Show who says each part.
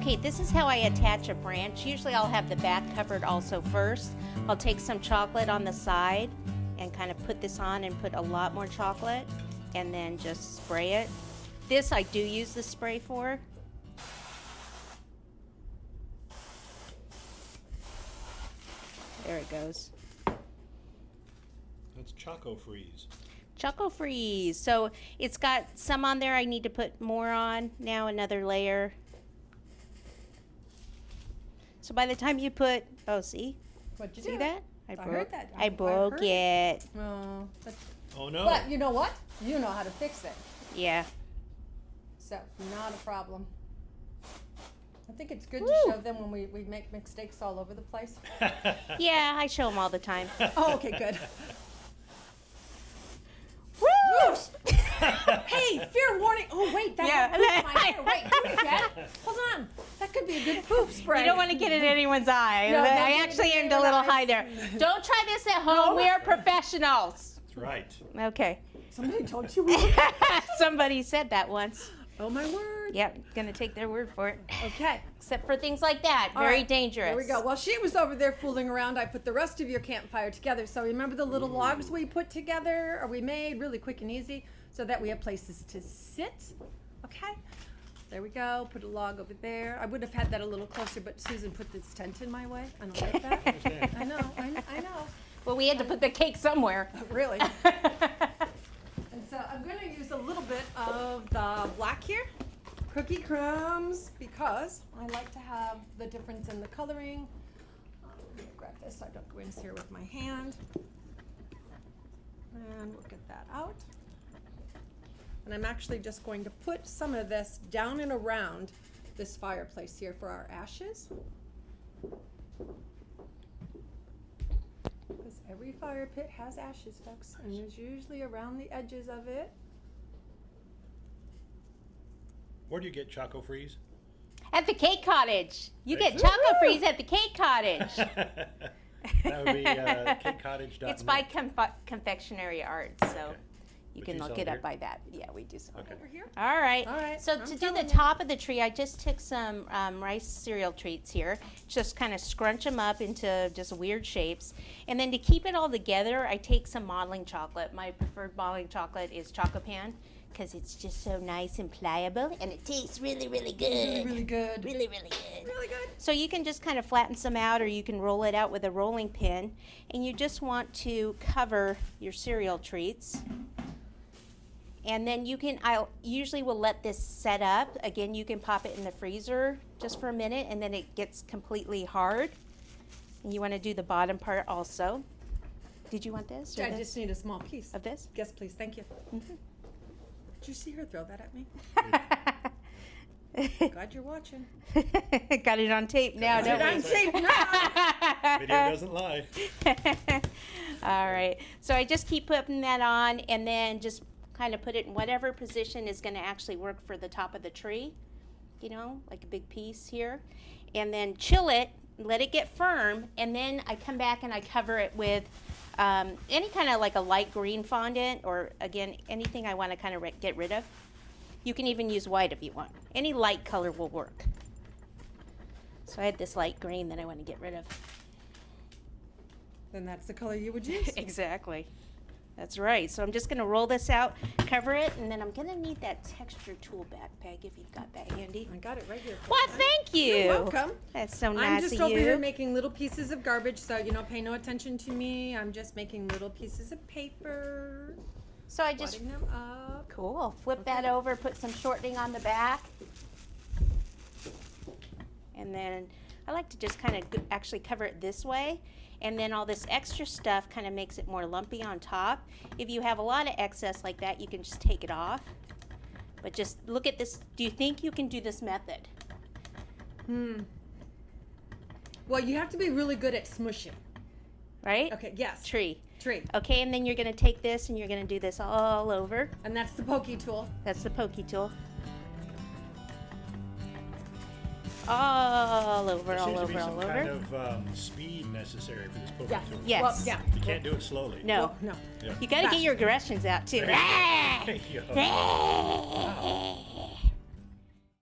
Speaker 1: Okay, this is how I attach a branch. Usually I'll have the back covered also first. I'll take some chocolate on the side and kind of put this on and put a lot more chocolate and then just spray it. This I do use the spray for. There it goes.
Speaker 2: That's Choco Freeze.
Speaker 1: Choco Freeze. So it's got some on there. I need to put more on. Now another layer. So by the time you put, oh, see?
Speaker 3: What'd you
Speaker 1: See
Speaker 3: do?
Speaker 1: that?
Speaker 3: I heard that.
Speaker 1: I broke
Speaker 3: heard
Speaker 1: it.
Speaker 3: Oh,
Speaker 2: Oh no.
Speaker 3: but you know what? You know how to fix it.
Speaker 1: Yeah.
Speaker 3: So, not a problem. I think it's good
Speaker 1: Woo.
Speaker 3: to show them when we make mistakes all over the place.
Speaker 1: Yeah, I show them all the time.
Speaker 3: Oh, okay, good.
Speaker 1: Woo!
Speaker 3: Hey, fair warning. Oh, wait, that
Speaker 1: Yeah.
Speaker 3: pooped my hair. Wait, do it again. Hold on. That could be a good poop spray.
Speaker 1: You don't want to get in anyone's eye.
Speaker 3: No, don't
Speaker 1: I
Speaker 3: get it
Speaker 1: actually
Speaker 3: in
Speaker 1: aimed a
Speaker 3: anyone's
Speaker 1: little
Speaker 3: eyes.
Speaker 1: high there. Don't try this at home. We are professionals.
Speaker 2: That's right.
Speaker 1: Okay.
Speaker 3: Somebody told you we were.
Speaker 1: Somebody said that once.
Speaker 3: Oh, my word.
Speaker 1: Yep, gonna take their word for it.
Speaker 3: Okay.
Speaker 1: Except for things like that.
Speaker 3: All
Speaker 1: Very
Speaker 3: right,
Speaker 1: dangerous.
Speaker 3: There we go. While she was over there fooling around, I put the rest of your campfire together. So remember the little logs we put together, or we made really quick and easy, so that we have places to sit. Okay. There we go. Put a log over there. I would have had that a little closer, but Susan put this tent in my way. I don't like that. I know. I know.
Speaker 1: Well, we had to put the cake somewhere.
Speaker 3: Really. And so I'm going to use a little bit of the black here, cookie crumbs, because I like to have the difference in the coloring. Let me grab this so I don't go in here with my hand. And we'll get that out. And I'm actually just going to put some of this down and around this fireplace here for our ashes. Because every fire pit has ashes, folks, and there's usually around the edges of it.
Speaker 2: Where do you get Choco Freeze?
Speaker 1: At the Cake Cottage. You get
Speaker 2: Excellent.
Speaker 1: Choco Freeze at the Cake Cottage.
Speaker 2: That would be cakecottage.net.
Speaker 1: It's by Confectionery Arts, so you
Speaker 2: We
Speaker 1: can
Speaker 2: do
Speaker 1: look
Speaker 2: sell
Speaker 1: it up
Speaker 2: here?
Speaker 1: by that. Yeah, we do sell.
Speaker 2: Okay.
Speaker 3: Over here.
Speaker 1: All right.
Speaker 3: All right,
Speaker 1: So
Speaker 3: I'm
Speaker 1: to do
Speaker 3: telling
Speaker 1: the
Speaker 3: you.
Speaker 1: top of the tree, I just took some rice cereal treats here. Just kind of scrunch them up into just weird shapes. And then to keep it all together, I take some modeling chocolate. My preferred modeling chocolate is Chocopan because it's just so nice and pliable and it tastes really, really good.
Speaker 3: Really, really good.
Speaker 1: Really, really good.
Speaker 3: Really good.
Speaker 1: So you can just kind of flatten some out or you can roll it out with a rolling pin. And you just want to cover your cereal treats. And then you can, I usually will let this set up. Again, you can pop it in the freezer just for a minute and then it gets completely hard. And you want to do the bottom part also. Did you want this? Or
Speaker 3: I
Speaker 1: this?
Speaker 3: just need a small piece.
Speaker 1: Of this?
Speaker 3: Yes, please. Thank you.
Speaker 1: Mhm.
Speaker 3: Did you see her throw that at me? Glad you're watching.
Speaker 1: Got it on tape now,
Speaker 2: Got
Speaker 1: don't
Speaker 2: it
Speaker 1: we?
Speaker 2: on
Speaker 3: tape now.
Speaker 2: Video doesn't lie.
Speaker 1: All right. So I just keep putting that on and then just kind of put it in whatever position is going to actually work for the top of the tree. You know, like a big piece here. And then chill it, let it get firm, and then I come back and I cover it with any kind of like a light green fondant or, again, anything I want to kind of get rid of. You can even use white if you want. Any light color will work. So I had this light green that I want to get rid of.
Speaker 3: Then that's the color you would use.
Speaker 1: Exactly. That's right. So I'm just going to roll this out, cover it, and then I'm going to need that texture tool back, Peg, if you've got that handy.
Speaker 3: I got it right here.
Speaker 1: Well, thank you.
Speaker 3: You're welcome.
Speaker 1: That's so
Speaker 3: I'm
Speaker 1: nice
Speaker 3: just
Speaker 1: of
Speaker 3: over here
Speaker 1: you.
Speaker 3: making little pieces of garbage, so pay no attention to me. I'm just making little pieces of paper,
Speaker 1: So I just,
Speaker 3: wadding them up.
Speaker 1: cool, flip that
Speaker 3: Okay.
Speaker 1: over, put some shortening on the back. And then I like to just kind of actually cover it this way. And then all this extra stuff kind of makes it more lumpy on top. If you have a lot of excess like that, you can just take it off. But just look at this. Do you think you can do this method?
Speaker 3: Well, you have to be really good at smushing.
Speaker 1: Right?
Speaker 3: Okay, yes.
Speaker 1: Tree.
Speaker 3: Tree.
Speaker 1: Okay, and then you're going to take this and you're going to do this all over.
Speaker 3: And that's the pokey tool.
Speaker 1: That's the pokey tool. All over,
Speaker 2: There
Speaker 1: all
Speaker 2: seems to be
Speaker 1: over,
Speaker 2: some
Speaker 1: all
Speaker 2: kind
Speaker 1: over.
Speaker 2: of speed necessary for this poker
Speaker 3: Yes.
Speaker 2: tool.
Speaker 1: Yes.
Speaker 3: Well, yeah.
Speaker 2: You can't do it slowly.
Speaker 1: No.
Speaker 3: Well, no.
Speaker 2: Yeah.
Speaker 1: You got to get your aggressions out too.
Speaker 2: There you go.